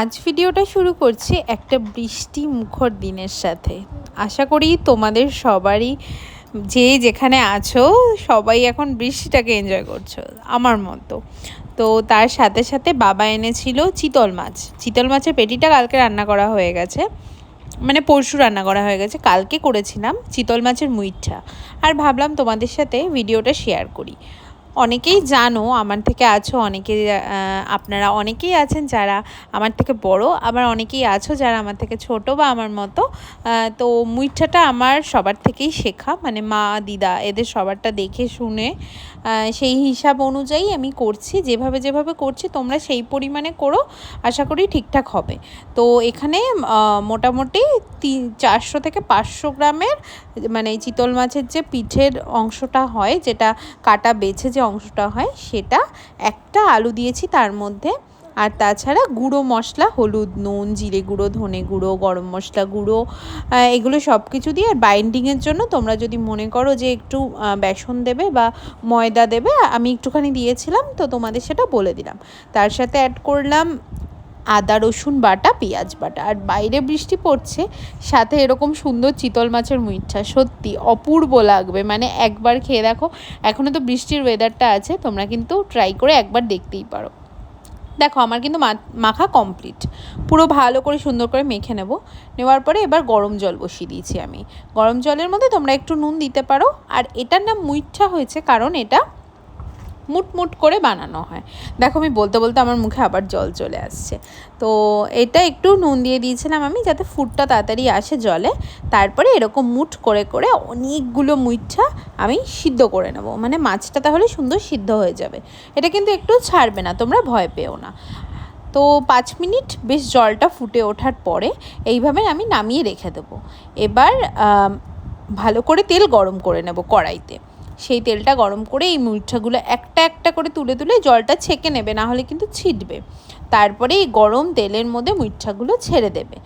আজ ভিডিওটা শুরু করছি একটা বৃষ্টি মুখর দিনের সাথে। আশা করি তোমাদের সবারই যে যেখানে আছো সবাই এখন বৃষ্টিটাকে এনজয় করছো আমার মতো। তো তার সাথে সাথে বাবা এনেছিল চিতল মাছ। চিতল মাছের পেটিটা কালকে রান্না করা হয়ে গেছে, মানে পরশু রান্না করা হয়ে গেছে। কালকে করেছিলাম চিতল মাছের মুইঠা, আর ভাবলাম তোমাদের সাথে ভিডিওটা শেয়ার করি। অনেকেই জানো, আমার থেকে আছো অনেকে, আপনারা অনেকেই আছেন যারা আমার থেকে বড়, আবার অনেকেই আছো যারা আমার থেকে ছোট বা আমার মতো। তো মুইঠাটা আমার সবার থেকেই শেখা, মানে মা দিদা এদের সবারটা দেখে শুনে সেই হিসাব অনুযায়ী আমি করছি। যেভাবে যেভাবে করছি তোমরা সেই পরিমাণে করো, আশা করি ঠিকঠাক হবে। তো এখানে মোটামুটি 400 থেকে 500 গ্রামের মানে চিতল মাছের যে পিঠের অংশটা হয়, যেটা কাটা বেছে যে অংশটা হয়, সেটা একটা আলু দিয়েছি তার মধ্যে। আর তাছাড়া গুঁড়ো মশলা, হলুদ, নুন, জিরে গুঁড়ো, ধনে গুঁড়ো, গরম মশলা গুঁড়ো, এগুলো সব কিছু দিয়ে। আর বাইন্ডিংয়ের জন্য তোমরা যদি মনে করো যে একটু বেসন দেবে বা ময়দা দেবে, আমি একটুখানি দিয়েছিলাম, তো তোমাদের সেটা বলে দিলাম। তার সাথে অ্যাড করলাম আদা রসুন বাটা, পেঁয়াজ বাটা। আর বাইরে বৃষ্টি পড়ছে, সাথে এরকম সুন্দর চিতল মাছের মুইঠা, সত্যি অপূর্ব লাগবে। মানে একবার খেয়ে দেখো, এখনও তো বৃষ্টির ওয়েদারটা আছে, তোমরা কিন্তু ট্রাই করে একবার দেখতেই পারো। দেখো আমার কিন্তু মাখা কমপ্লিট, পুরো ভালো করে সুন্দর করে মেখে নেওয়ার পরে এবার গরম জল বসিয়ে দিয়েছি আমি। গরম জলের মধ্যে তোমরা একটু নুন দিতে পারো। আর এটার নাম মুইঠা হয়েছে কারণ এটা মুটমুট করে বানানো হয়। দেখো আমি বলতে বলতে আমার মুখে আবার জল চলে আসছে। তো এটা একটু নুন দিয়ে দিয়েছিলাম আমি, যাতে ফুটটা তাড়াতাড়ি আসে জলে। তারপরে এরকম মুট করে করে অনেকগুলো মুইঠা আমি সিদ্ধ করে নেব, মানে মাছটা তাহলে সুন্দর সিদ্ধ হয়ে যাবে। এটা কিন্তু একটু ছাড়বে না, তোমরা ভয় পেও না। তো 5 মিনিট বেশ জলটা ফুটে ওঠার পরে এইভাবে আমি নামিয়ে রেখে দেবো। এবার ভালো করে তেল গরম করে নেব কড়াইতে। সেই তেলটা গরম করে এই মুইঠাগুলো একটা একটা করে তুলে তুলে জলটা ছেঁকে নেবে, না হলে কিন্তু ছিটবে। তারপরে এই গরম তেলের মধ্যে মুইঠাগুলো ছেড়ে দেবে।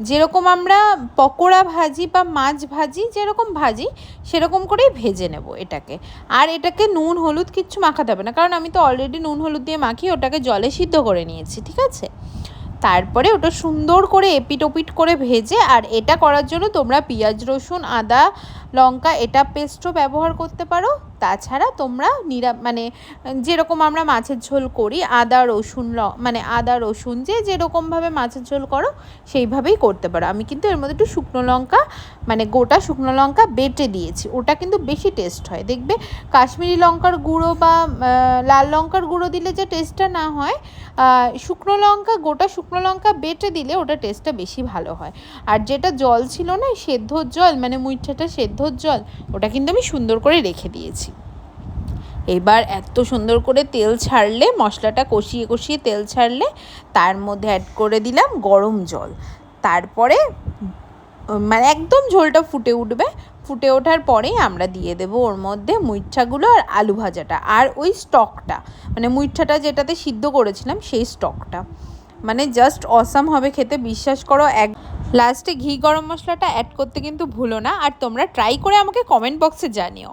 যেরকম আমরা পকোড়া ভাজি বা মাছ ভাজি যেরকম ভাজি, সেরকম করেই ভেজে নেব এটাকে। আর এটাকে নুন হলুদ কিচ্ছু মাখাতে হবে না, কারণ আমি তো অলরেডি নুন হলুদ দিয়ে মাখিয়ে ওটাকে জলে সিদ্ধ করে নিয়েছি, ঠিক আছে। তারপরে ওটা সুন্দর করে এপিট ওপিট করে ভেজে, আর এটা করার জন্য তোমরা পেঁয়াজ রসুন আদা লঙ্কা এটা পেস্টও ব্যবহার করতে পারো। তাছাড়া তোমরা মানে যেরকম আমরা মাছের ঝোল করি, আদা রসুন মানে আদা রসুন যে যেরকমভাবে মাছের ঝোল করো সেইভাবেই করতে পারো। আমি কিন্তু এর মধ্যে একটু শুকনো লঙ্কা, মানে গোটা শুকনো লঙ্কা বেটে দিয়েছি, ওটা কিন্তু বেশি টেস্ট হয়। দেখবে কাশ্মীরি লঙ্কার গুঁড়ো বা লাল লঙ্কার গুঁড়ো দিলে যে টেস্টটা না হয়, শুকনো লঙ্কা গোটা শুকনো লঙ্কা বেটে দিলে ওটা টেস্টটা বেশি ভালো হয়। আর যেটা জল ছিল না, সেদ্ধর জল, মানে মুইঠাটা সেদ্ধর জল, ওটা কিন্তু আমি সুন্দর করে রেখে দিয়েছি। এবার এত সুন্দর করে তেল ছাড়লে, মশলাটা কষিয়ে কষিয়ে তেল ছাড়লে, তার মধ্যে অ্যাড করে দিলাম গরম জল। তারপরে মানে একদম ঝোলটা ফুটে উঠবে। ফুটে ওঠার পরেই আমরা দিয়ে দেবো ওর মধ্যে মুইঠাগুলো আর আলু ভাজাটা আর ওই স্টকটা, মানে মুইঠাটা যেটাতে সিদ্ধ করেছিলাম সেই স্টকটা। মানে জাস্ট অসাম হবে খেতে, বিশ্বাস করো। লাস্টে ঘি গরম মশলাটা অ্যাড করতে কিন্তু ভুলো না। আর তোমরা ট্রাই করে আমাকে কমেন্ট বক্সে জানিও।